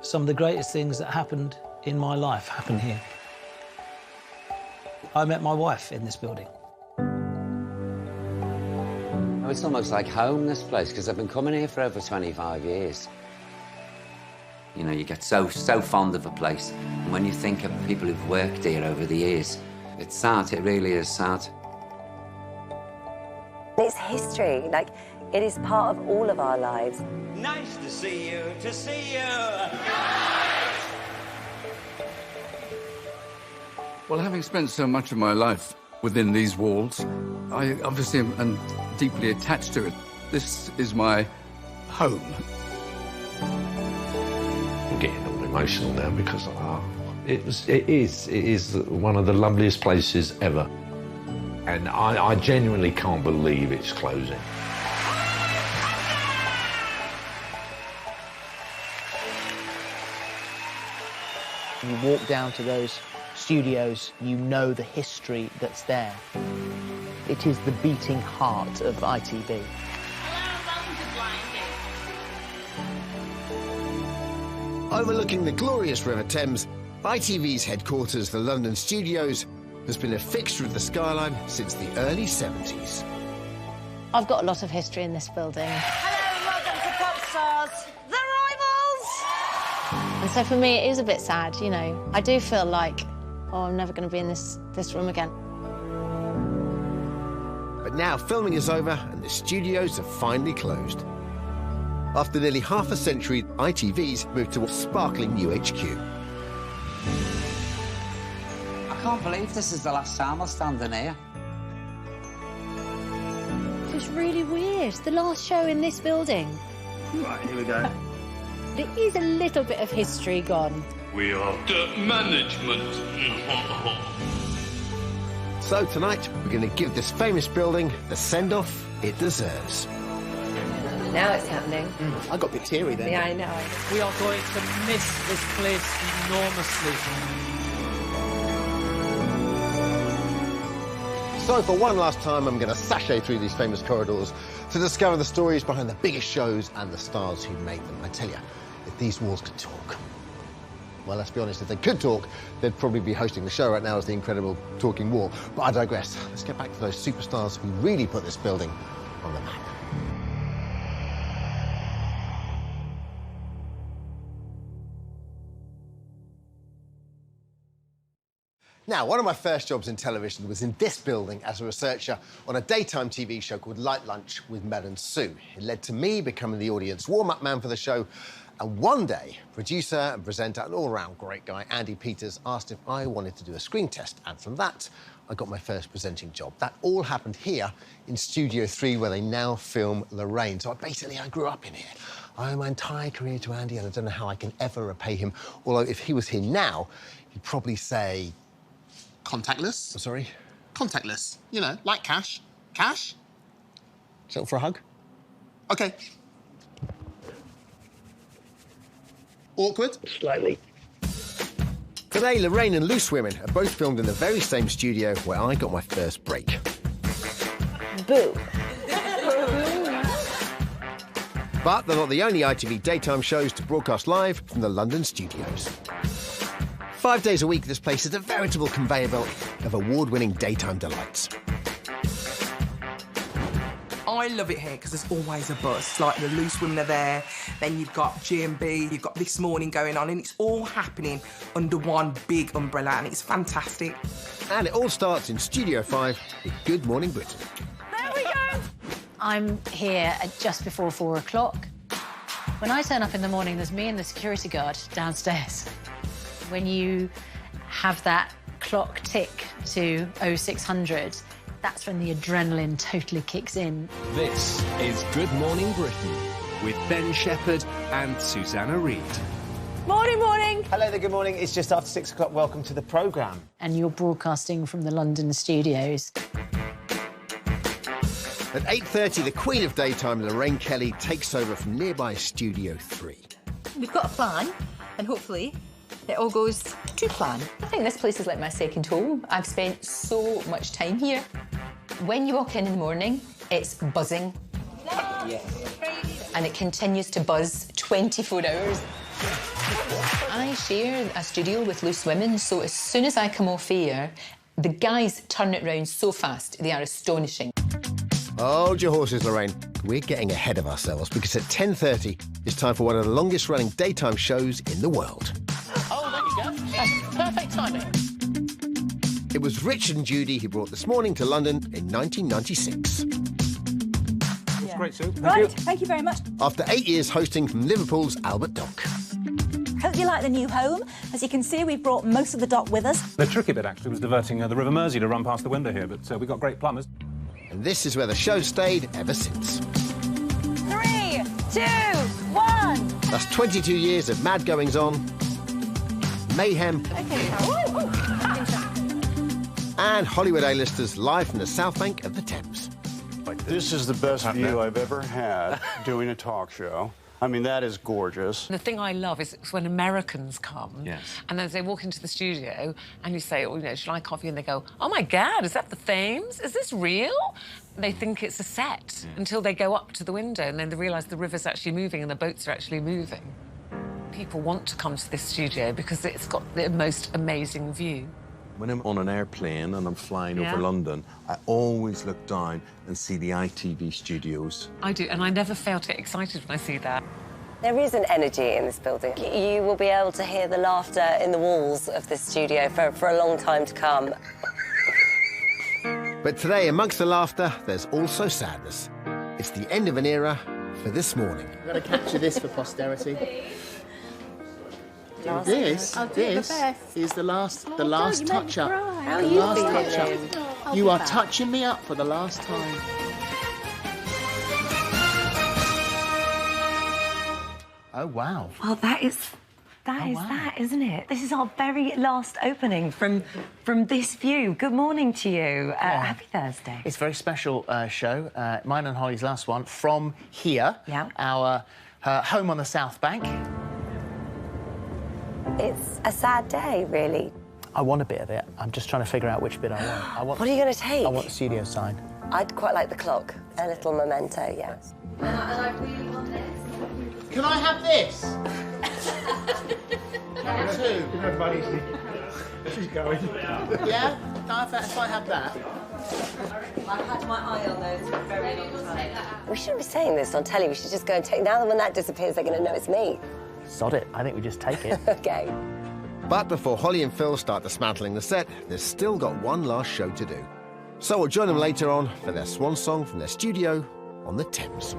Some of the greatest things that happened in my life happened here. I met my wife in this building. Oh, it's almost like home, this place, because I've been coming here for over 25 years. You know, you get so fond of a place. And when you think of people who've worked here over the years, it's sad, it really is sad. It's history, like, it is part of all of our lives. Nice to see you, to see you! Well, having spent so much of my life within these walls, I obviously am deeply attached to it. This is my home. I'm getting all emotional now because it is one of the loveliest places ever. And I genuinely can't believe it's closing. You walk down to those studios, you know the history that's there. It is the beating heart of ITV. Overlooking the glorious River Thames, ITV's headquarters, the London Studios, has been a fixture of the skyline since the early 70s. I've got a lot of history in this building. Hello, welcome to Pop Stars, the rivals! And so for me, it is a bit sad, you know. I do feel like, oh, I'm never going to be in this room again. But now filming is over and the studios have finally closed. After nearly half a century, ITV's moved to a sparkling new HQ. I can't believe this is the last time I'll stand in here. It's really weird. The last show in this building. Right, here we go. There is a little bit of history gone. We are the management. So tonight, we're going to give this famous building the send-off it deserves. Now it's happening. I got a bit teary then. Yeah, I know. We are going to miss this place enormously. So for one last time, I'm going to sashay through these famous corridors to discover the stories behind the biggest shows and the stars who made them. I tell you, if these walls could talk, well, let's be honest, if they could talk, they'd probably be hosting the show right now as the incredible talking wall. But I digress. Let's get back to those superstars who really put this building on the map. Now, one of my first jobs in television was in this building as a researcher on a daytime TV show called Light Lunch with Mel and Sue. It led to me becoming the audience warm-up man for the show. And one day, producer and presenter, an all-round great guy, Andy Peters, asked if I wanted to do a screen test. And from that, I got my first presenting job. That all happened here in Studio 3, where they now film Lorraine. So I grew up in here. I owe my entire career to Andy, and I don't know how I can ever repay him. Although if he was here now, he'd probably say... Contactless. I'm sorry? Contactless. You know, like cash. Cash? Settle for a hug? OK. Awkward? Slightly. Today, Lorraine and Loose Women are both filmed in the very same studio where I got my first break. Boo. But they're not the only ITV daytime shows to broadcast live from the London studios. 5 days a week, this place is a veritable conveyor belt of award-winning daytime delights. I love it here because there's always a buzz. Like the Loose Women are there, then you've got G&B, you've got This Morning going on, and it's all happening under one big umbrella, and it's fantastic. And it all starts in Studio 5 with Good Morning Britain. There we go. I'm here at just before 4 o'clock. When I turn up in the morning, there's me and the security guard downstairs. When you have that clock tick to 0600, that's when the adrenaline totally kicks in. This is Good Morning Britain with Ben Shepherd and Susanna Reid. Morning, morning. Hello there, good morning. It's just after 6 o'clock. Welcome to the programme. And you're broadcasting from the London studios. At 8:30, the queen of daytime, Lorraine Kelly, takes over from nearby Studio 3. We've got a plan, and hopefully it all goes to plan. I think this place is like my second home. I've spent so much time here. When you walk in the morning, it's buzzing. Yes. And it continues to buzz 24 hours. I share a studio with Loose Women, so as soon as I come off air, the guys turn it round so fast, they are astonishing. Hold your horses, Lorraine. We're getting ahead of ourselves because at 10:30, it's time for one of the longest-running daytime shows in the world. Oh, there you go. That's perfect timing. It was Richard and Judy who brought This Morning to London in 1996. That's great, Sue. Thank you very much. After 8 years hosting from Liverpool's Albert Dock. Hope you like the new home. As you can see, we've brought most of the dock with us. The tricky bit, actually, was diverting the River Mersey to run past the window here, but we've got great plumbers. And this is where the show's stayed ever since. 3, 2, 1. That's 22 years of mad goings-on, mayhem, and Hollywood A-listers live from the South Bank of the Thames. This is the best view I've ever had doing a talk show. I mean, that is gorgeous. The thing I love is when Americans come, Yes. and then they walk into the studio, and you say, oh, you know, should I coffee? And they go, oh my God, is that the Thames? Is this real? They think it's a set until they go up to the window, and then they realise the river's actually moving and the boats are actually moving. People want to come to this studio because it's got the most amazing view. When I'm on an airplane and I'm flying Yeah. over London, I always look down and see the ITV studios. I do, and I never fail to get excited when I see that. There is an energy in this building. You will be able to hear the laughter in the walls of this studio for a long time to come. But today, amongst the laughter, there's also sadness. It's the end of an era for This Morning. I've got to capture this for posterity. Last This I'll do is the last touch-up. How are The you last feeling? touch-up. You are touching me up for the last time. Oh, wow. Well, that is that, isn't it? This is our very last opening from this view. Good morning to you. Happy Thursday. It's a very special show. Mine and Holly's last one from here. Yeah. Our home on the South Bank. It's a sad day, really. I want a bit of it. I'm just trying to figure out which bit I want. What are you going to take? I want the studio sign. I'd quite like the clock. A little memento, yeah. Can I have this? Two. She's going. Yeah? If I have that. I've had my eye on those for a very long time. We shouldn't be saying this on telly. We should just go and take... Now that when that disappears, they're going to know it's me. Sod it. I think we just take it. OK. But before Holly and Phil start dismantling the set, they've still got one last show to do. So we'll join them later on for their swan song from their studio on the Thames.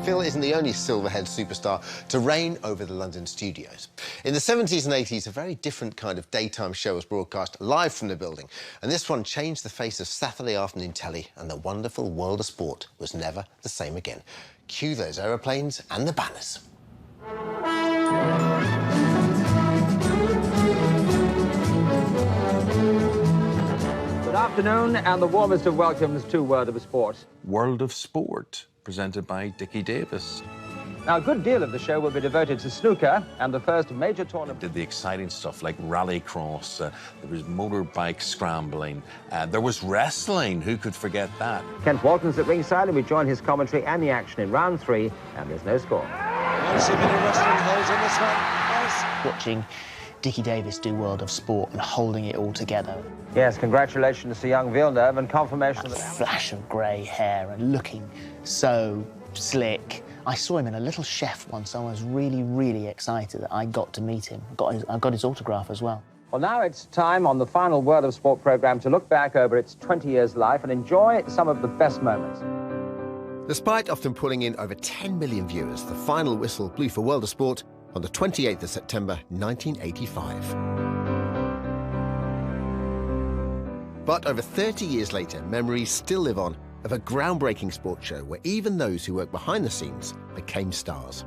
Phil isn't the only silver-haired superstar to reign over the London studios. In the 70s and 80s, a very different kind of daytime show was broadcast live from the building, and this one changed the face of Saturday afternoon telly, and the wonderful world of sport was never the same again. Cue those aeroplanes and the banners. Good afternoon, and the warmest of welcomes to World of Sport. World of Sport, presented by Dickie Davis. Now, a good deal of the show will be devoted to snooker, and the first major tournament. Did the exciting stuff like rallycross, there was motorbike scrambling, there was wrestling, who could forget that? Kent Walton's at ringside, and we join his commentary and the action in round 3, and there's no score. Watching Dickie Davis do World of Sport and holding it all together. Yes, congratulations to young Villeneuve and confirmation That that... flash of grey hair and looking so slick. I saw him in a Little Chef once. I was really, really excited that I got to meet him. I got his autograph as well. Well, now it's time on the final World of Sport programme to look back over its 20 years' life and enjoy some of the best moments. Despite often pulling in over 10 million viewers, the final whistle blew for World of Sport on the 28th of September 1985. But over 30 years later, memories still live on of a groundbreaking sports show where even those who worked behind the scenes became stars.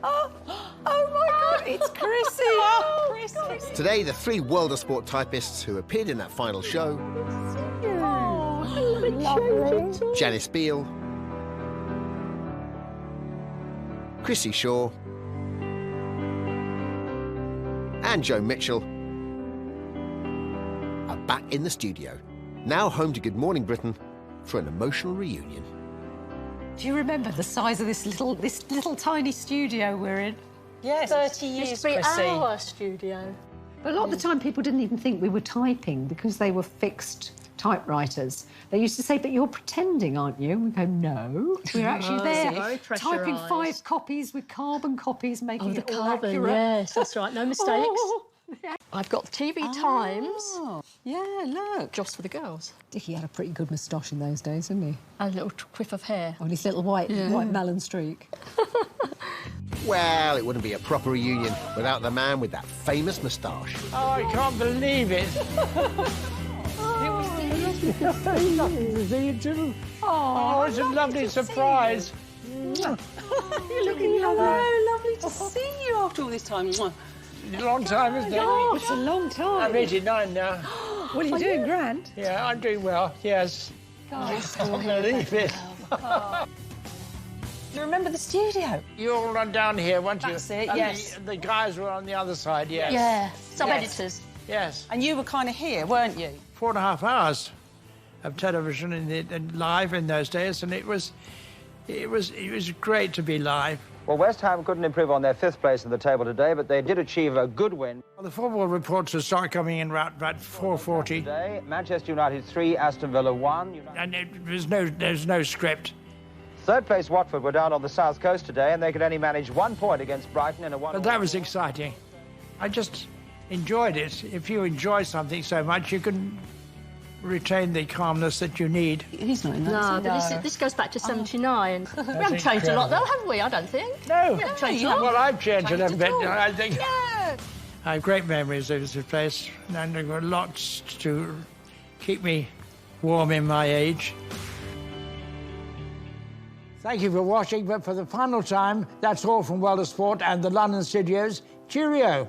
Oh my God, it's Chrissy! Chrissy. Today, the 3 World of Sport typists who appeared in that final show, Janice Beale, Chrissy Shaw, and Joe Mitchell are back in the studio, now home to Good Morning Britain for an emotional reunion. Do you remember the size of this little tiny studio we're in? Yes. 30 years, Used to be Chrissy. our studio. But a lot of the time people didn't even think we were typing because they were fixed typewriters. They used to say, but you're pretending, aren't you? And we go, no, we're actually there Very typing pressurised. 5 copies with carbon copies, making it all carbon, accurate. yes, that's right, no mistakes. Oh, yeah. I've got TV Times. Yeah, look. Just for the girls. Dickie had a pretty good moustache in those days, didn't he? And a little quiff of hair. On his little white melon streak. Well, it wouldn't be a proper reunion without the man with that famous moustache. Oh, I can't believe it. See you too. Oh, it's a lovely surprise. You're looking lovely to see you after all this time. A long time, isn't it? Oh, it's a long time. I'm 89 now. What are you doing, Grant? Yeah, I'm doing well, yes. I can't believe it. Do you remember the studio? You all run down here, weren't you? That's it, And yes. The guys were on the other side, yes. Yeah, sub-editors. Yes. And you were kind of here, weren't you? 4.5 hours of television and live in those days, and it was great to be live. Well, West Ham couldn't improve on their 5th place in the table today, but they did achieve a good win. Well, the football reports will start coming in about 4:40. Today, Manchester United 3, Aston Villa 1. And there's no script. 3rd place Watford were down on the south coast today, and they could only manage 1 point against Brighton in a 1-1. But that was exciting. I just enjoyed it. If you enjoy something so much, you can retain the calmness that you need. He's not in that. No, but this goes back to 79. We haven't changed a lot, though, have we? I don't think. No. We haven't changed a lot. Well, I've changed a little bit. at all. I think. Yeah. I have great memories of this place, and there were lots to keep me warm in my age. Thank you for watching, but for the final time, that's all from World of Sport and the London studios. Cheerio.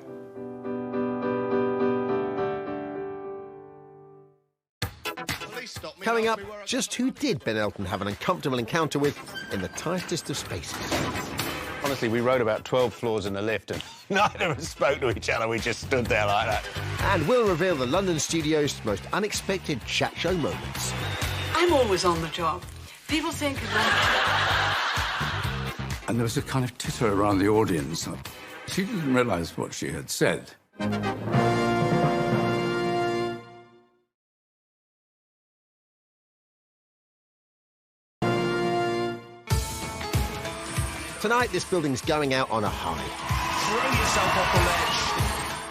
Coming up, just who did Ben Elton have an uncomfortable encounter with in the tightest of spaces? Honestly, we rode about 12 floors in the lift and neither of us spoke to each other. We just stood there like that. And we'll reveal the London studio's most unexpected chat show moments. I'm always on the job. People think And there was a kind of titter around the audience. She didn't realise what she had said. Tonight, this building's going out on a high. Throw yourself off the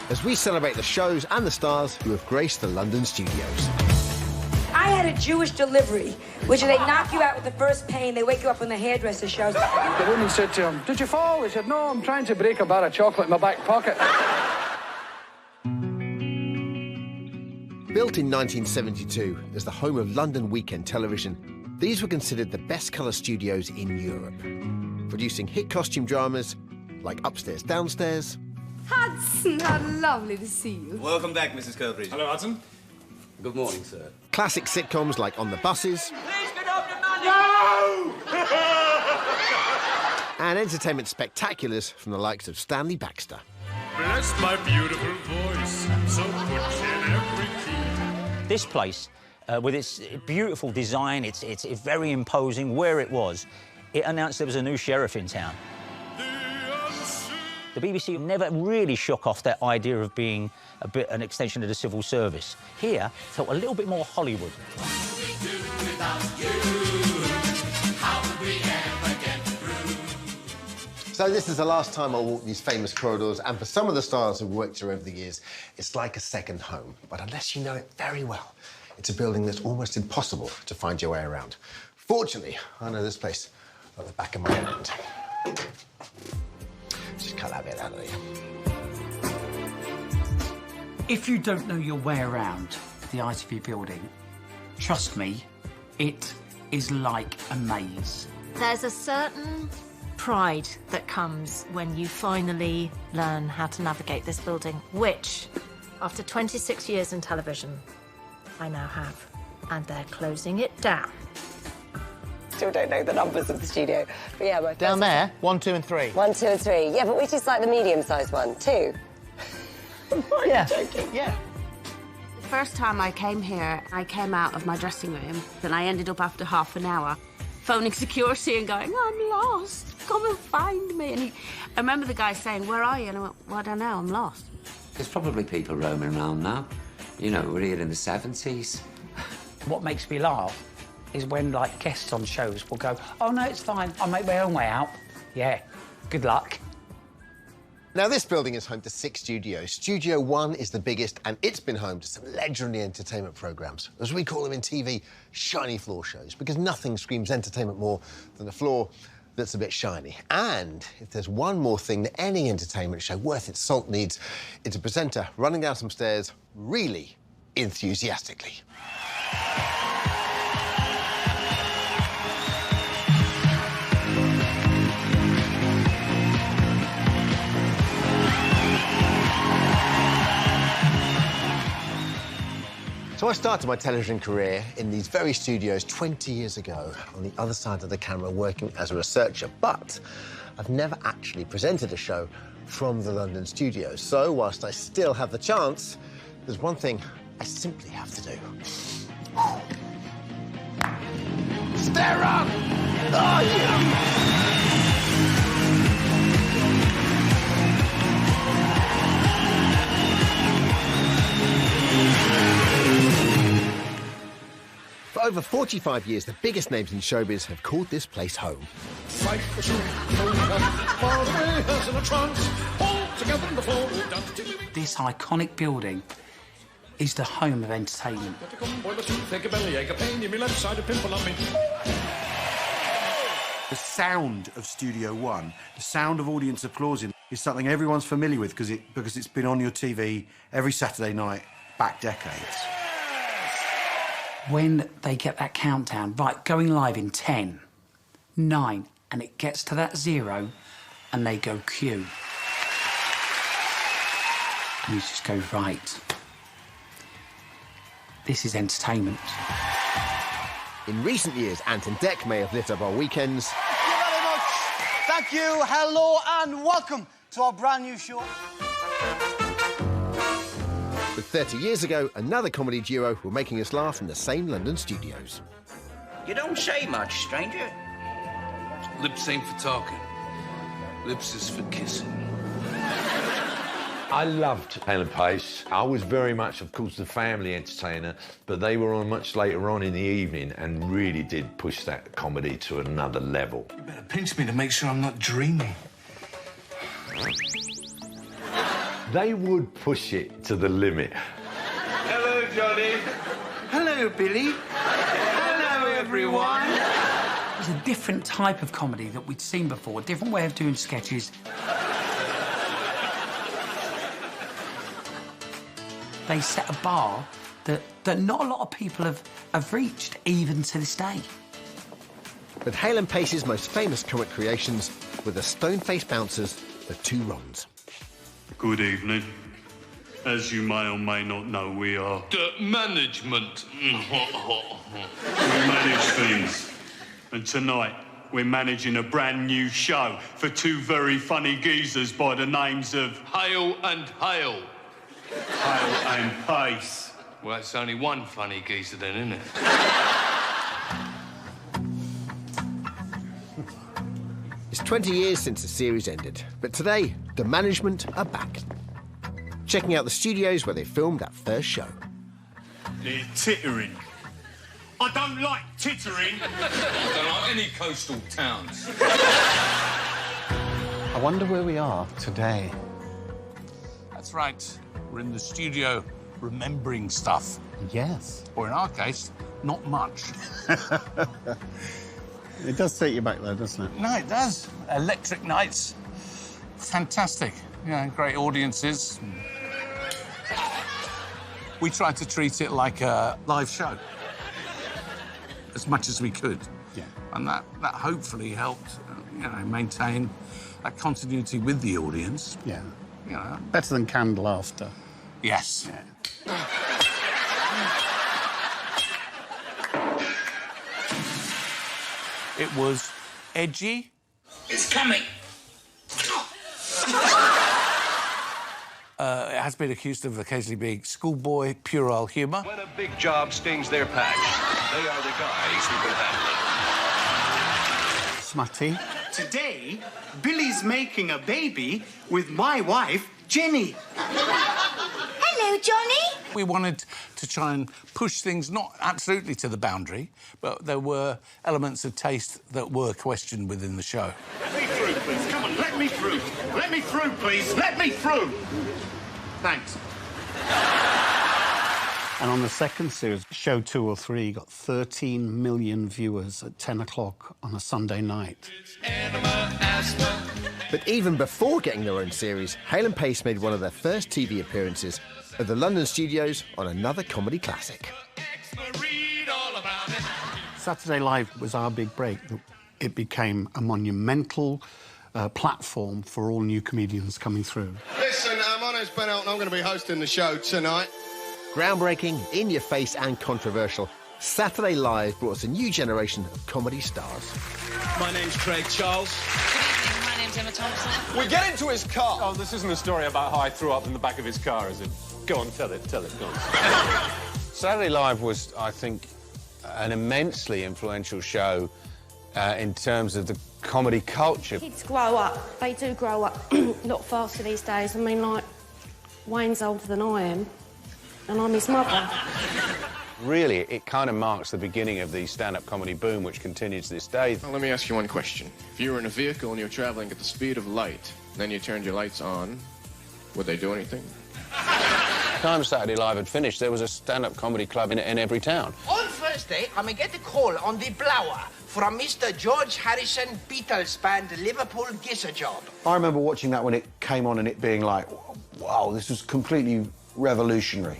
ledge. As we celebrate the shows and the stars who have graced the London studios. I had a Jewish delivery, which is they knock you out with the first pain, they wake you up when the hairdresser shows. The woman said to him, "Did you fall?" He said, "No, I'm trying to break a bar of chocolate in my back pocket." Built in 1972 as the home of London Weekend Television, these were considered the best colour studios in Europe, producing hit costume dramas like Upstairs, Downstairs. Hudson, how lovely to see you. Welcome back, Mrs. Kirkbridge. Hello, Hudson. Good morning, sir. Classic sitcoms like On the Buses. No! And entertainment spectaculars from the likes of Stanley Baxter. Bless my beautiful voice, so put in every key. This place, with its beautiful design, it's very imposing where it was, it announced there was a new sheriff in town. The BBC never really shook off that idea of being an extension of the civil service. Here, felt a little bit more Hollywood. So this is the last time I'll walk these famous corridors, and for some of the stars who've worked here over the years, it's like a second home. But unless you know it very well, it's a building that's almost impossible to find your way around. Fortunately, I know this place at the back of my hand. Just cut that bit out of there. If you don't know your way around the ITV building, trust me, it is like a maze. There's a certain pride that comes when you finally learn how to navigate this building, which, after 26 years in television, I now have. And they're closing it down. Still don't know the numbers of the studio. But yeah, my Down there, 1, 2 and 3. 1, 2 and 3. Yeah, but which is like the medium-sized one? 2. Yeah. Joking. Yeah. The first time I came here, I came out of my dressing room, and I ended up after half an hour phoning security and going, I'm lost, come and find me. And I remember the guy saying, where are you? And I went, well, I don't know, I'm lost. There's probably people roaming around now. You know, we're here in the 70s. What makes me laugh is when, like, guests on shows will go, oh, no, it's fine, I'll make my own way out. Yeah, good luck. Now, this building is home to 6 studios. Studio 1 is the biggest, and it's been home to some legendary entertainment programmes. As we call them in TV, shiny floor shows, because nothing screams entertainment more than a floor that's a bit shiny. And if there's one more thing that any entertainment show worth its salt needs, it's a presenter running down some stairs really enthusiastically. So I started my television career in these very studios 20 years ago, on the other side of the camera, working as a researcher. But I've never actually presented a show from the London studios. So whilst I still have the chance, there's one thing I simply have to do. Stare up! Oh, yeah! For over 45 years, the biggest names in showbiz have called this place home. This iconic building is the home of entertainment. The sound of Studio One, the sound of audience applausing, is something everyone's familiar with because it's been on your TV every Saturday night back decades. When they get that countdown, right, going live in 10, 9, and it gets to that 0, and they go cue. And you just go, right, this is entertainment. In recent years, Ant and Dec may have lit up our weekends. Thank you very much. Thank you, hello, and welcome to our brand new show. But 30 years ago, another comedy duo were making us laugh in the same London studios. You don't say much, stranger. Lips ain't for talking. Lips is for kissing. I loved Hale and Pace. I was very much, of course, the family entertainer, but they were on much later on in the evening and really did push that comedy to another level. You better pinch me to make sure I'm not dreaming. They would push it to the limit. Hello, Johnny. Hello, Billy. Hello, everyone. It was a different type of comedy that we'd seen before, a different way of doing sketches. They set a bar that not a lot of people have reached, even to this day. But Hale and Pace's most famous comic creations were the stone-faced bouncers, the Two Rons. Good evening. As you may or may not know, we are the management. We manage things. And tonight, we're managing a brand new show for 2 very funny geezers by the names of Hale and Hale. Hale and Pace. Well, it's only one funny geezer then, isn't it? It's 20 years since the series ended, but today, the management are back. Checking out the studios where they filmed that first show. They're tittering. I don't like tittering. I don't like any coastal towns. I wonder where we are today. That's right. We're in the studio remembering stuff. Yes. Or in our case, not much. It does take you back there, doesn't it? No, it does. Electric nights. Fantastic. You know, great audiences. We tried to treat it like a live show as much as we could. Yeah. And that hopefully helped, you know, maintain that continuity with the audience. Yeah. You know. Better than canned laughter. Yes. Yeah. It was edgy. It's coming. It has been accused of occasionally being schoolboy, puerile humour. When a big job stings their patch, they are the guys who can handle it. Smatty. Today, Billy's making a baby with my wife, Jenny. Hello, Johnny. We wanted to try and push things not absolutely to the boundary, but there were elements of taste that were questioned within the show. Let me through, please. Come on, let me through. Let me through, please. Let me through. Thanks. And on the second series, show 2 or 3, got 13 million viewers at 10 o'clock on a Sunday night. But even before getting their own series, Hale and Pace made one of their first TV appearances at the London studios on another comedy classic. Saturday Live was our big break. It became a monumental platform for all new comedians coming through. Listen, my name's Ben Elton. I'm going to be hosting the show tonight. Groundbreaking, in-your-face and controversial, Saturday Live brought us a new generation of comedy stars. My name's Craig Charles. Good evening, my name's Emma Thompson. We get into his car. Oh, this isn't a story about how I threw up in the back of his car, is it? Go on, tell it, go on. Saturday Live was, I think, an immensely influential show in terms of the comedy culture. Kids grow up. They do grow up a lot faster these days. I mean, like, Wayne's older than I am, and I'm his mother. Really, it kind of marks the beginning of the stand-up comedy boom, which continues to this day. Now, let me ask you one question. If you were in a vehicle and you're traveling at the speed of light, then you turned your lights on, would they do anything? Time Saturday Live had finished, there was a stand-up comedy club in every town. On Thursday, I may get a call on the blower from Mr. George Harrison Beatles band Liverpool Gizzard Job. I remember watching that when it came on and it being like, wow, this was completely revolutionary.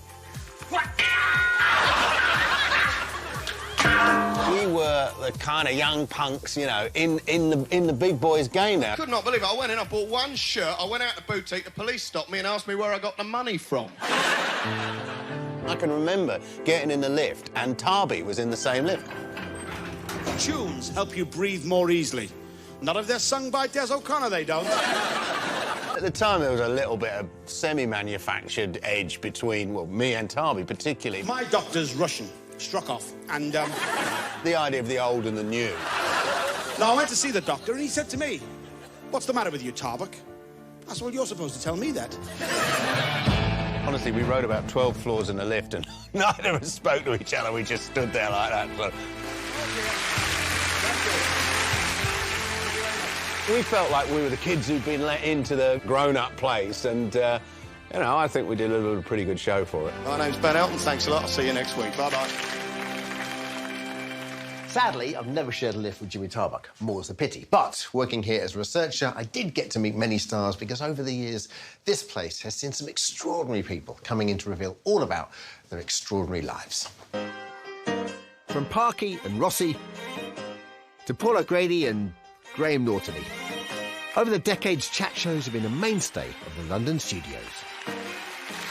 We were the kind of young punks, you know, in the big boys' game now. I could not believe it. I went in, I bought one shirt, I went out to boutique, the police stopped me and asked me where I got the money from. I can remember getting in the lift and Tarby was in the same lift. Tunes help you breathe more easily. Not if they're sung by Des O'Connor, they don't. At the time, there was a little bit of semi-manufactured edge between, well, me and Tarby particularly. My doctor's Russian. Struck off, and, The idea of the old and the new. Now, I went to see the doctor, and he said to me, "What's the matter with you, Tarbuck?" I said, "Well, you're supposed to tell me that." Honestly, we rode about 12 floors in the lift, and neither of us spoke to each other. We just stood there like that. So. We felt like we were the kids who'd been let into the grown-up place, and, you know, I think we did a pretty good show for it. My name's Ben Elton. Thanks a lot. I'll see you next week. Bye-bye. Sadly, I've never shared a lift with Jimmy Tarbuck. More's the pity. But working here as a researcher, I did get to meet many stars because over the years, this place has seen some extraordinary people coming in to reveal all about their extraordinary lives. From Parky and Rossi to Paul O'Grady and Graham Nortony. Over the decades, chat shows have been a mainstay of the London studios.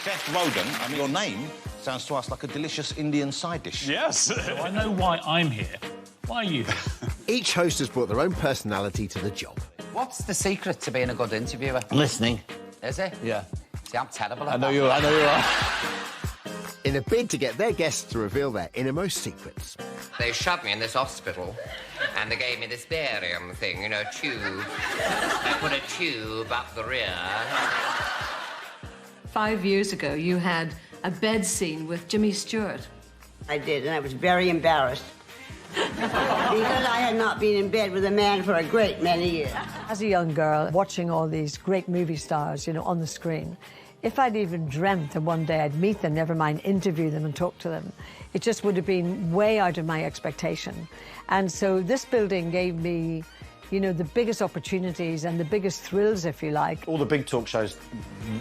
Chef Roden, I mean, your name sounds to us like a delicious Indian side dish. Yes. So I know why I'm here. Why are you here? Each host has brought their own personality to the job. What's the secret to being a good interviewer? Listening. Is it? Yeah. See, I'm terrible at I know that. you are. In a bid to get their guests to reveal their innermost secrets. They shoved me in this hospital, and they gave me this barium thing, you know, tube. They put a tube up the rear. 5 years ago, you had a bed scene with Jimmy Stewart. I did, and I was very embarrassed. Because I had not been in bed with a man for a great many years. As a young girl, watching all these great movie stars, you know, on the screen, if I'd even dreamt that one day I'd meet them, never mind interview them and talk to them, it just would have been way out of my expectation. And so this building gave me, you know, the biggest opportunities and the biggest thrills, if you like. All the big talk shows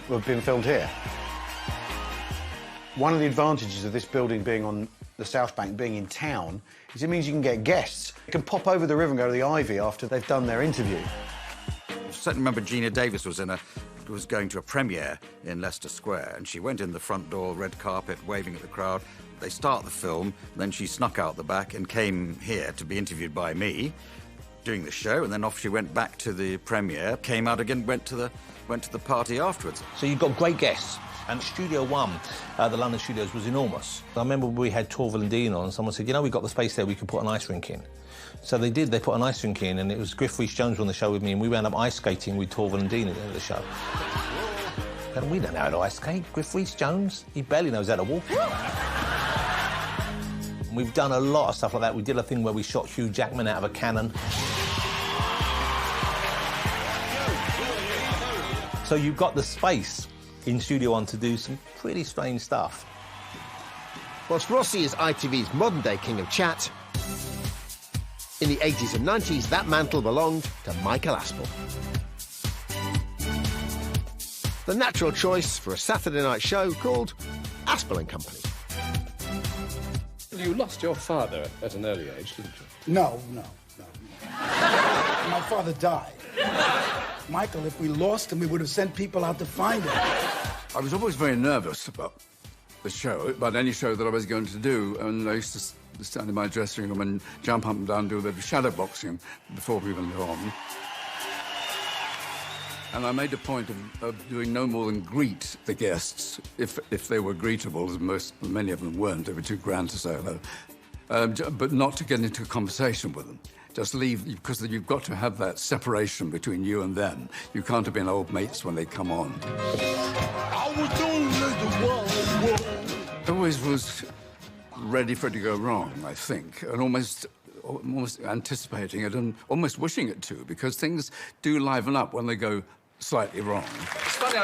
have been filmed here. One of the advantages of this building being on the South Bank, being in town, is it means you can get guests. You can pop over the river and go to the Ivy after they've done their interview. I certainly remember Gina Davis was going to a premiere in Leicester Square, and she went in the front door, red carpet, waving at the crowd. They start the film, then she snuck out the back and came here to be interviewed by me, doing the show, and then off she went back to the premiere, came out again, went to the party afterwards. So you've got great guests. And Studio One, the London studios, was enormous. I remember we had Torvill and Dean on, and someone said, you know, we've got the space there, we can put an ice rink in. So they did, they put an ice rink in, and it was Griff Rhys-Jones on the show with me, and we wound up ice skating with Torvill and Dean at the end of the show. And we don't know how to ice skate. Griff Rhys-Jones, he barely knows how to walk. We've done a lot of stuff like that. We did a thing where we shot Hugh Jackman out of a cannon. So you've got the space in Studio One to do some pretty strange stuff. Whilst Rossi is ITV's modern-day king of chat, in the 80s and 90s, that mantle belonged to Michael Aspel. The natural choice for a Saturday night show called Aspel & Company. You lost your father at an early age, didn't you? No. My father died. Michael, if we lost him, we would have sent people out to find him. I was always very nervous about the show, about any show that I was going to do, and I used to stand in my dressing room and jump up and down and do a bit of shadow boxing before we went on. And I made a point of doing no more than greet the guests, if they were greetable, as many of them weren't. They were too grand to say hello. But not to get into a conversation with them. Just leave, because you've got to have that separation between you and them. You can't have been old mates when they come on. Always was ready for it to go wrong, I think, and almost anticipating it and almost wishing it to, because things do liven up when they go slightly wrong. It's funny,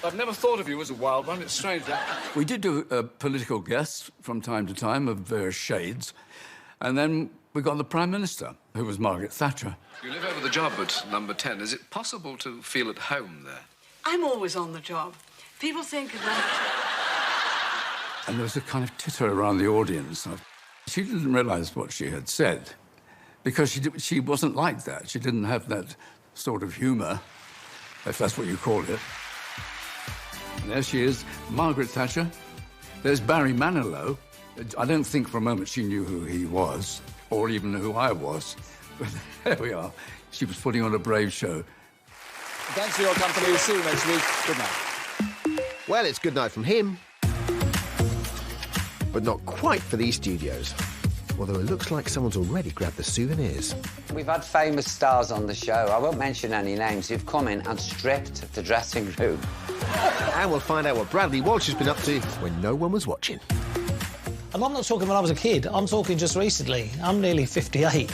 I've never thought of you as a wild one. It's strange. We did do political guests from time to time of various shades, and then we got the Prime Minister, who was Margaret Thatcher. You live over the job at number 10. Is it possible to feel at home there? I'm always on the job. People think that... And there was a kind of titter around the audience. She didn't realise what she had said, because she wasn't like that. She didn't have that sort of humour, if that's what you call it. And there she is, Margaret Thatcher. There's Barry Manilow. I don't think for a moment she knew who he was, or even who I was. But there we are. She was putting on a brave show. Thanks for your company. We'll see you next week. Good night. Well, it's good night from him, but not quite for these studios. Although it looks like someone's already grabbed the souvenirs. We've had famous stars on the show. I won't mention any names who've come in and stripped the dressing room. And we'll find out what Bradley Walsh has been up to when no one was watching. And I'm not talking when I was a kid. I'm talking just recently. I'm nearly 58.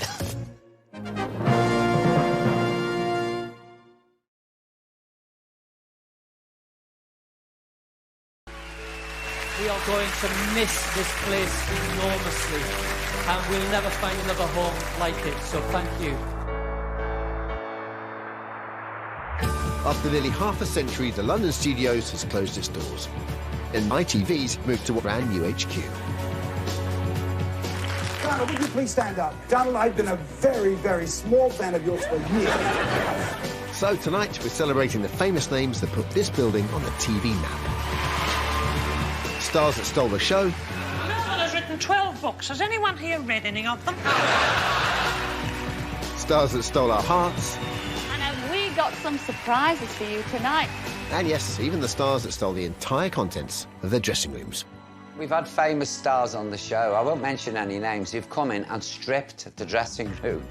We are going to miss this place enormously, and we'll never find another home like it, so thank you. After nearly half a century, the London studios has closed its doors, and ITV's moved to a brand new HQ. Donald, would you please stand up? Donald, I've been a very, very small fan of yours for years. So tonight, we're celebrating the famous names that put this building on the TV map. Stars that stole the show. Melville has written 12 books. Has anyone here read any of them? Stars that stole our hearts. And have we got some surprises for you tonight? And yes, even the stars that stole the entire contents of their dressing rooms. We've had famous stars on the show. I won't mention any names who've come in and stripped the dressing room.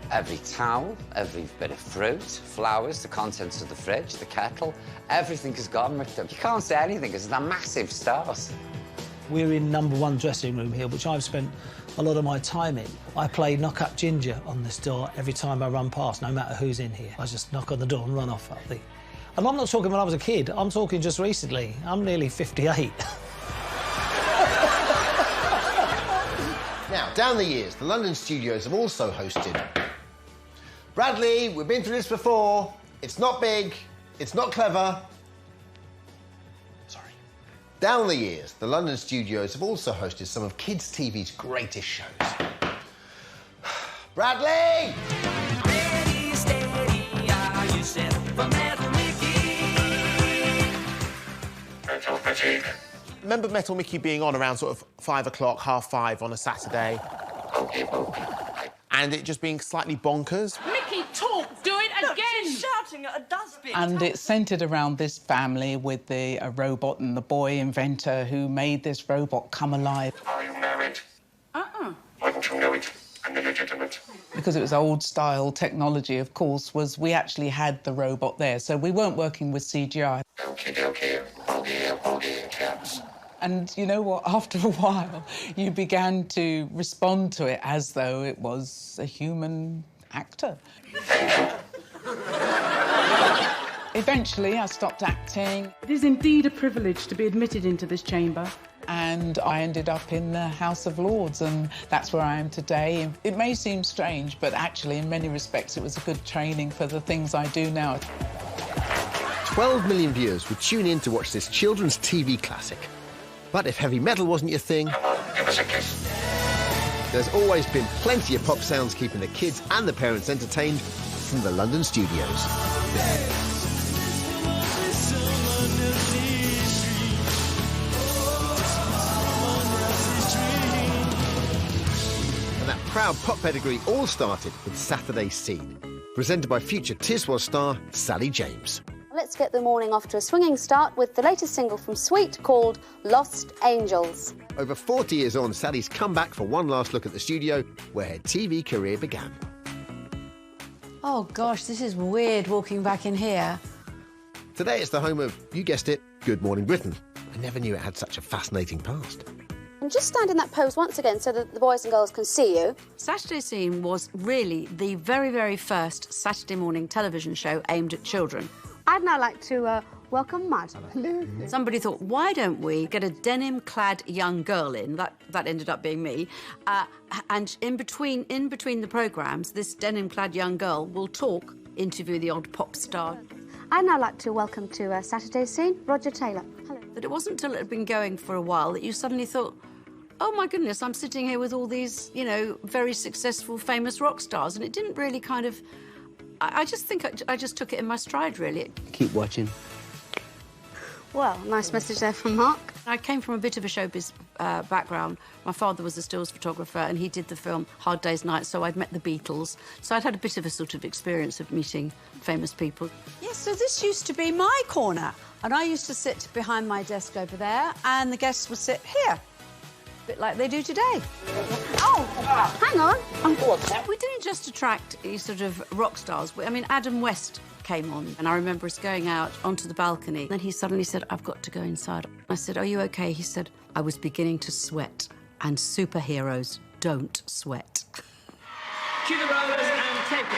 Every towel, every bit of fruit, flowers, the contents of the fridge, the kettle, everything is gone with them. You can't say anything because they're massive stars. We're in #1 dressing room here, which I've spent a lot of my time in. I play Knock Up Ginger on this door every time I run past, no matter who's in here. I just knock on the door and run off up the... And I'm not talking when I was a kid. I'm talking just recently. I'm nearly 58. Now, down the years, the London studios have also hosted... Bradley, we've been through this before. It's not big. It's not clever. Sorry. Down the years, the London studios have also hosted some of kids' TV's greatest shows. Bradley! Ready, steady, are you set for Metal Mickey? Mental fatigue. Remember Metal Mickey being on around sort of 5 o'clock, 5:30 on a Saturday? And it just being slightly bonkers? Mickey, talk! Do it again! He's shouting at a dustbin. And it's centred around this family with the robot and the boy inventor who made this robot come alive. Are you married? Why don't you know it? I'm illegitimate. Because it was old-style technology, of course, was we actually had the robot there, so we weren't working with CGI. Okay. Hoagie, cats. And you know what? After a while, you began to respond to it as though it was a human actor. Eventually, I stopped acting. It is indeed a privilege to be admitted into this chamber. And I ended up in the House of Lords, and that's where I am today. It may seem strange, but actually, in many respects, it was a good training for the things I do now. 12 million viewers would tune in to watch this children's TV classic. But if heavy metal wasn't your thing, Give us a kiss. there's always been plenty of pop sounds keeping the kids and the parents entertained from the London studios. And that proud pop pedigree all started with Saturday Scene, presented by future Tiswas star Sally James. Let's get the morning off to a swinging start with the latest single from Sweet called Lost Angels. Over 40 years on, Sally's come back for one last look at the studio where her TV career began. Oh, gosh, this is weird walking back in here. Today it's the home of, you guessed it, Good Morning Britain. I never knew it had such a fascinating past. And just stand in that pose once again so that the boys and girls can see you. Saturday Scene was really the very, very first Saturday morning television show aimed at children. I'd now like to welcome Mad. Somebody thought, why don't we get a denim-clad young girl in? That ended up being me. And in between the programmes, this denim-clad young girl will talk, interview the odd pop star. I'd now like to welcome to Saturday Scene, Roger Taylor. Hello. But it wasn't until it had been going for a while that you suddenly thought, oh, my goodness, I'm sitting here with all these, you know, very successful, famous rock stars, and it didn't really kind of... I just think I just took it in my stride, really. Keep watching. Well, nice message there from Mark. I came from a bit of a showbiz background. My father was a stills photographer and he did the film Hard Day's Night, so I'd met the Beatles. So I'd had a bit of a sort of experience of meeting famous people. Yes, so this used to be my corner, and I used to sit behind my desk over there, and the guests would sit here, a bit like they do today. Oh, hang on. We didn't just attract these sort of rock stars. I mean, Adam West came on, and I remember us going out onto the balcony. Then he suddenly said, I've got to go inside. I said, are you OK? He said, I was beginning to sweat, and superheroes don't sweat. Cue the rollers and take it.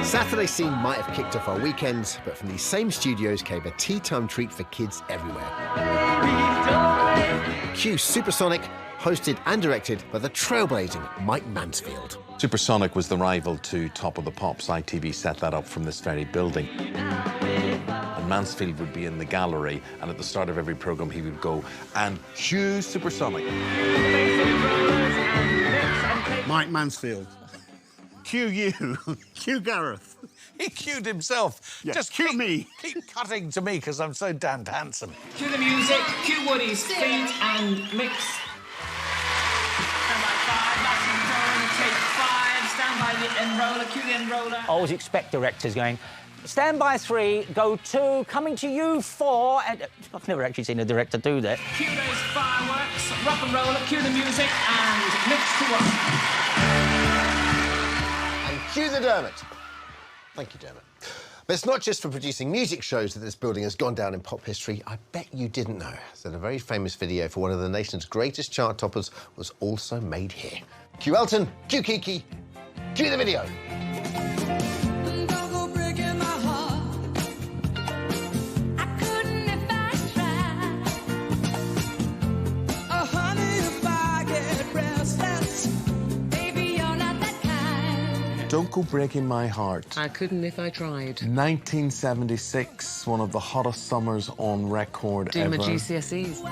Saturday Scene might have kicked off our weekends, but from these same studios came a tea-time treat for kids everywhere. Cue Supersonic, hosted and directed by the trailblazing Mike Mansfield. Supersonic was the rival to Top of the Pops. ITV set that up from this very building. And Mansfield would be in the gallery, and at the start of every programme he would go, and cue Supersonic. Mike Mansfield. Cue you. Cue Gareth. He cued himself. Yeah, Just cue me. Keep cutting to me because I'm so damned handsome. Cue the music, cue Woody's feet and mix. Stand by 5, that's take 5, stand by the end roller, cue the end roller. I always expect directors going, stand by 3, go 2, coming to you 4, and I've never actually seen a director do that. Cue those fireworks, rock and roller, cue the music and mix to 1. And cue the Dermot. Thank you, Dermot. But it's not just for producing music shows that this building has gone down in pop history. I bet you didn't know that a very famous video for one of the nation's greatest chart toppers was also made here. Cue Elton, cue Kiki, cue the video. Don't Go Breaking My Heart. I couldn't if I tried. 1976, one of the hottest summers on record Doing ever. my GCSEs.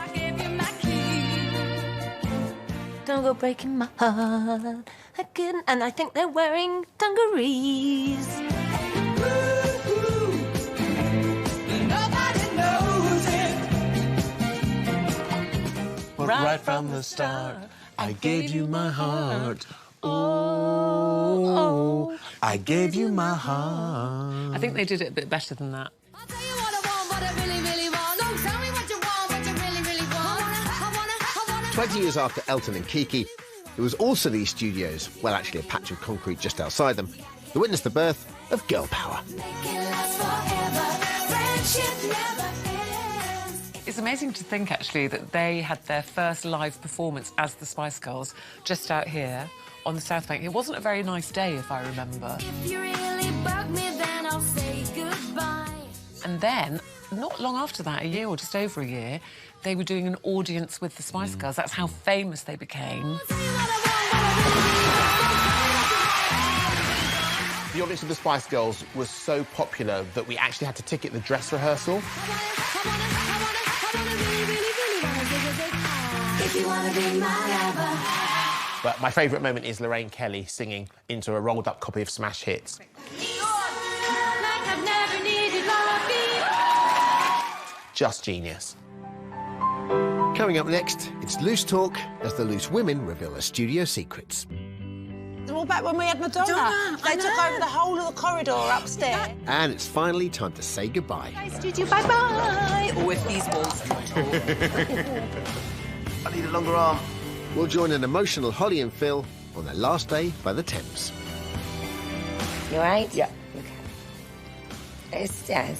Don't go breaking my heart. I couldn't, and I think they're wearing dungarees. Nobody knows it. But right from the start, I gave you my heart. Oh, I gave you my heart. I think they did it a bit better than that. 20 years after Elton and Kiki, there was also these studios, well, actually a patch of concrete just outside them, that witnessed the birth of girl power. It's amazing to think, actually, that they had their first live performance as the Spice Girls just out here on the South Bank. It wasn't a very nice day, if I remember. If you really bug me, then I'll say goodbye. And then, not long after that, a year or just over a year, they were doing an audience with the Spice Girls. That's how famous they became. The audience of the Spice Girls was so popular that we actually had to ticket the dress rehearsal. If you wanna be my lover. But my favourite moment is Lorraine Kelly singing into a rolled-up copy of Smash Hits. Just genius. Coming up next, it's Loose Talk as the Loose Women reveal their studio secrets. They're all back when we had Madonna. They took over the whole of the corridor upstairs. And it's finally time to say goodbye. Studio, bye-bye. Or if these walls can talk. I need a longer arm. We'll join an emotional Holly and Phil on their last day by the Thames. You all right? Yeah. Okay. It's sad.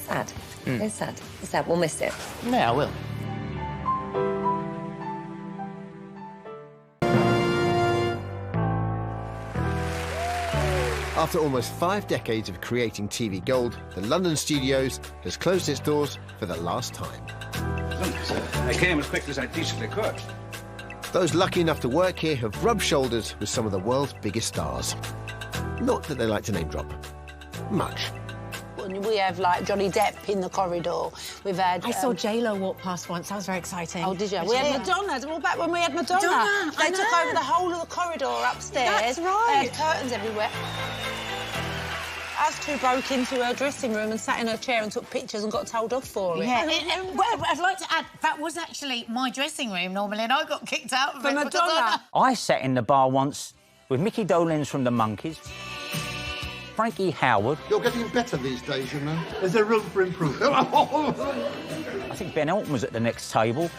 It's sad. It's sad. We'll miss it. Yeah, I will. After almost 5 decades of creating TV gold, the London Studios has closed its doors for the last time. I came as quickly as I decently could. Those lucky enough to work here have rubbed shoulders with some of the world's biggest stars. Not that they like to name drop. Much. We have, like, Johnny Depp in the corridor. We've had... I saw J-Lo walk past once. That was very exciting. Oh, did you? We had Madonna. They're all back when we had Madonna. They took over the whole of the corridor upstairs. That's right. They had curtains everywhere. Us two broke into her dressing room and sat in her chair and took pictures and got told off for it. Yeah. Well, I'd like to add, that was actually my dressing room normally, and I got kicked out of it. Madonna. I sat in the bar once with Mickey Dolenz from the Monkees, Frankie Howard. You're getting better these days, you know. Is there room for improvement? I think Ben Elton was at the next table.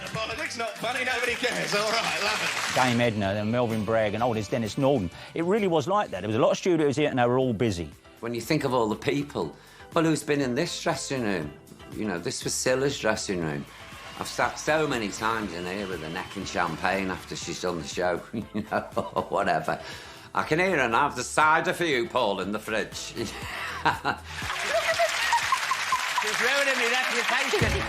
It's not funny, nobody cares. All right, love it. Dame Edna and Melvin Bragg and there's Dennis Norton. It really was like that. There was a lot of studios here and they were all busy. When you think of all the people, well, who's been in this dressing room? You know, this was Scylla's dressing room. I've sat so many times in here with a neck in champagne after she's done the show, you know, or whatever. I can hear her and have the cider for you, Paul, in the fridge. She's ruining my reputation.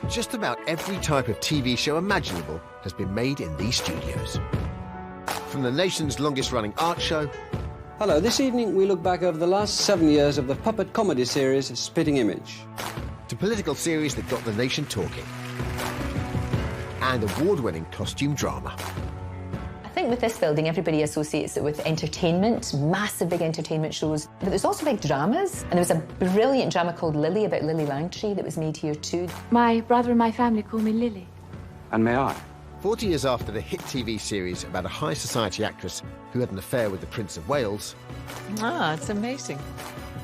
Just about every type of TV show imaginable has been made in these studios. From the nation's longest-running art show... Hello, this evening we look back over the last 7 years of the puppet comedy series Spitting Image. To political series that got the nation talking. And award-winning costume drama. I think with this building, everybody associates it with entertainment, massive big entertainment shows. But there's also big dramas. And there was a brilliant drama called Lily about Lily Langtry that was made here too. My brother and my family call me Lily. And may I? 40 years after the hit TV series about a high society actress who had an affair with the Prince of Wales... Ah, it's amazing.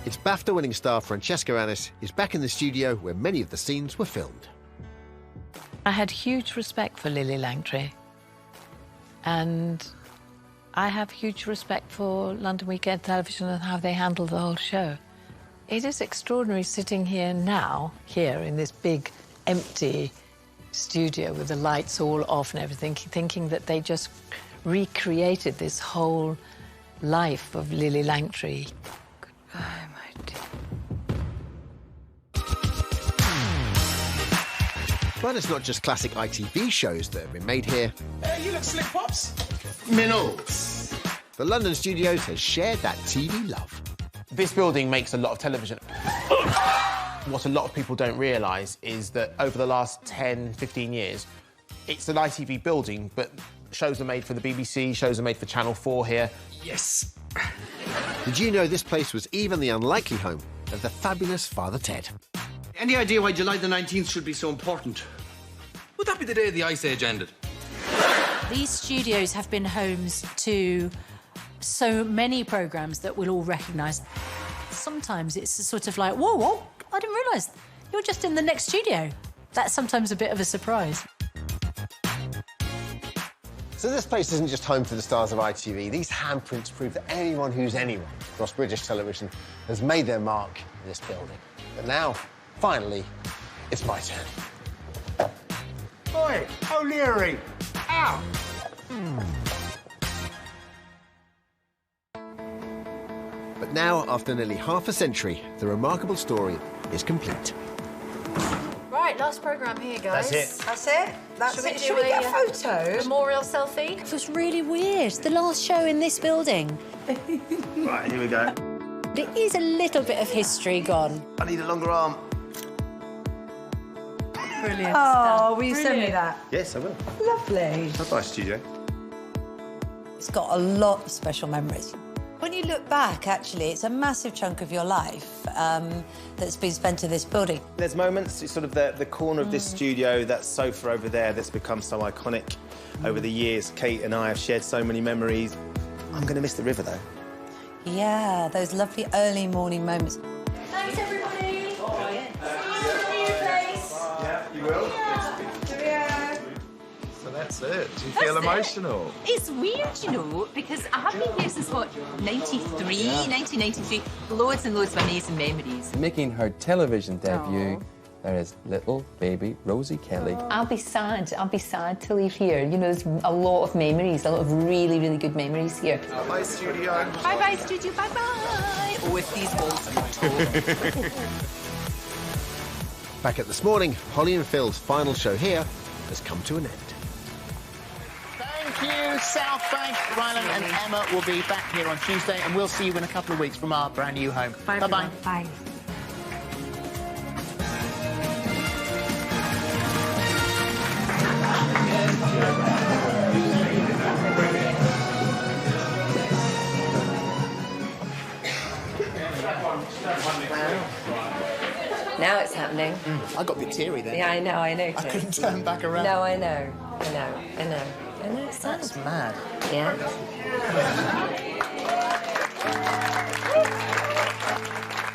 Its BAFTA-winning star Francesca Annis is back in the studio where many of the scenes were filmed. I had huge respect for Lily Langtry. And I have huge respect for London Weekend Television and how they handle the whole show. It is extraordinary sitting here now, here in this big, empty studio with the lights all off and everything, thinking that they just recreated this whole life of Lily Langtry. Goodbye, my dear. But it's not just classic ITV shows that have been made here. Hey, you look slick, Pops. Minnows. The London Studios has shared that TV love. This building makes a lot of television. What a lot of people don't realise is that over the last 10, 15 years, it's an ITV building, but shows are made for the BBC, shows are made for Channel 4 here. Yes. Did you know this place was even the unlikely home of the fabulous Father Ted? Any idea why July the 19th should be so important? Would that be the day the Ice Age ended? These studios have been homes to so many programmes that we'll all recognise. Sometimes it's sort of like, whoa, whoa, I didn't realise you're just in the next studio. That's sometimes a bit of a surprise. So this place isn't just home for the stars of ITV. These handprints prove that anyone who's anyone across British television has made their mark in this building. But now, finally, it's my turn. Oi, O'Leary! Ow! But now, after nearly half a century, the remarkable story is complete. Right, last programme here, guys. That's it? That's it? Should we get a photo? Memorial selfie? It was really weird. The last show in this building. Right, here we go. There is a little bit of history gone. I need a longer arm. Brilliant. Oh, will you send me that? Yes, I will. Lovely. That's my studio. It's got a lot of special memories. When you look back, actually, it's a massive chunk of your life that's been spent in this building. There's moments, it's sort of the corner of this studio, that sofa over there that's become so iconic over the years. Kate and I have shared so many memories. I'm going to miss the river, though. Yeah, those lovely early morning moments. Thanks, everybody. Yeah, you will? So that's it. Do you feel emotional? It's weird, you know, because I have been here since, what, 1993. Loads and loads of amazing memories. Making her television debut, there is little baby Rosie Kelly. I'll be sad to leave here. You know, there's a lot of memories, a lot of really, really good memories here. Bye, studio. Bye-bye, studio, bye-bye. Oh, if these walls are Back at This Morning, Holly and Phil's final show here has come to an end. Thank you, South Bank. Rylan and Emma will be back here on Tuesday, and we'll see you in a couple of weeks from our brand new home. Bye-bye. Bye. Now it's happening. I got a bit teary then. Yeah, I know. I couldn't turn back around. No, I know. It's sad. That's mad. Yeah.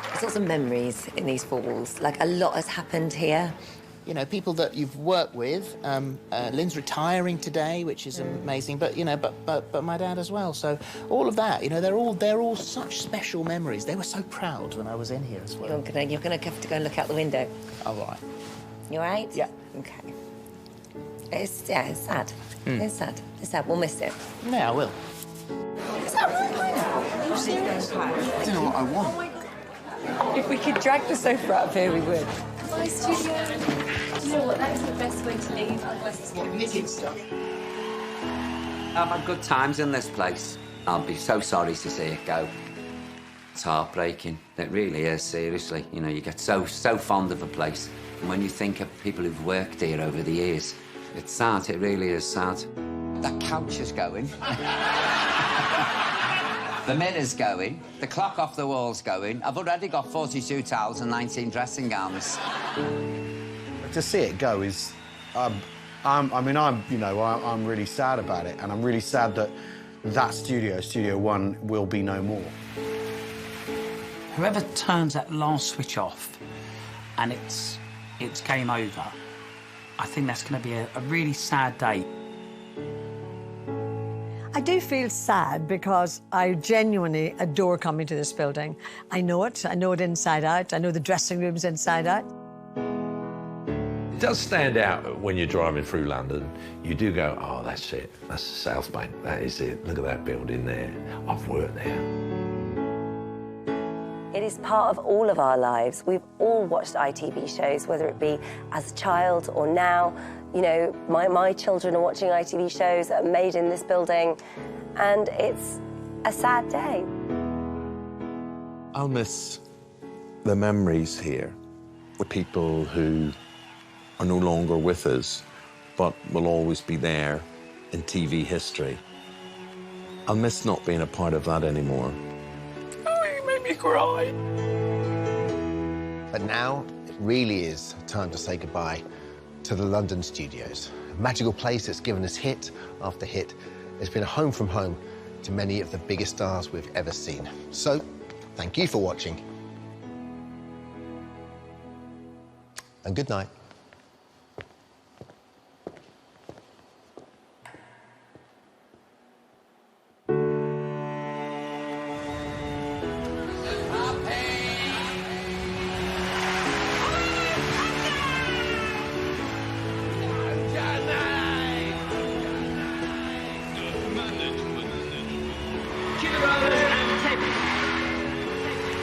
There's lots of memories in these four walls. Like, a lot has happened here. You know, people that you've worked with. Lynn's retiring today, which is amazing. But you know, but my dad as well. So all of that, you know, they're all such special memories. They were so proud when I was in here as well. You're gonna have to go and look out the window. All right. You all right? Yeah. Okay. It's sad. It's sad. We'll miss it. Yeah, I will. Is that right? Are you serious? I don't know what I want. Oh my God. If we could drag the sofa out of here, we would. Bye, studio. You know what? That is the best way to leave, unless it's committed stuff. I've had good times in this place. I'll be so sorry to see it go. It's heartbreaking. It really is, seriously. You know, you get so fond of a place. And when you think of people who've worked here over the years, it's sad. It really is sad. That couch is going. The mirror's going. The clock off the wall's going. I've already got 42 towels and 19 dressing gowns. To see it go is, I'm really sad about it, and I'm really sad that Studio One, will be no more. Whoever turns that last switch off, and it's game over, I think that's going to be a really sad day. I do feel sad because I genuinely adore coming to this building. I know it inside out. I know the dressing rooms inside out. It does stand out when you're driving through London. You do go, oh, that's it. That's the South Bank. That is it. Look at that building there. I've worked there. It is part of all of our lives. We've all watched ITV shows, whether it be as a child or now. You know, my children are watching ITV shows that are made in this building, and it's a sad day. I'll miss the memories here with people who are no longer with us, but will always be there in TV history. I'll miss not being a part of that anymore. Oh, you made me cry. But now, it really is time to say goodbye to the London studios. a magical place that's given us hit after hit. It's been a home from home to many of the biggest stars we've ever seen. So, thank you for watching. And good night.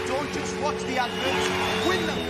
Don't just watch the adverts, win them!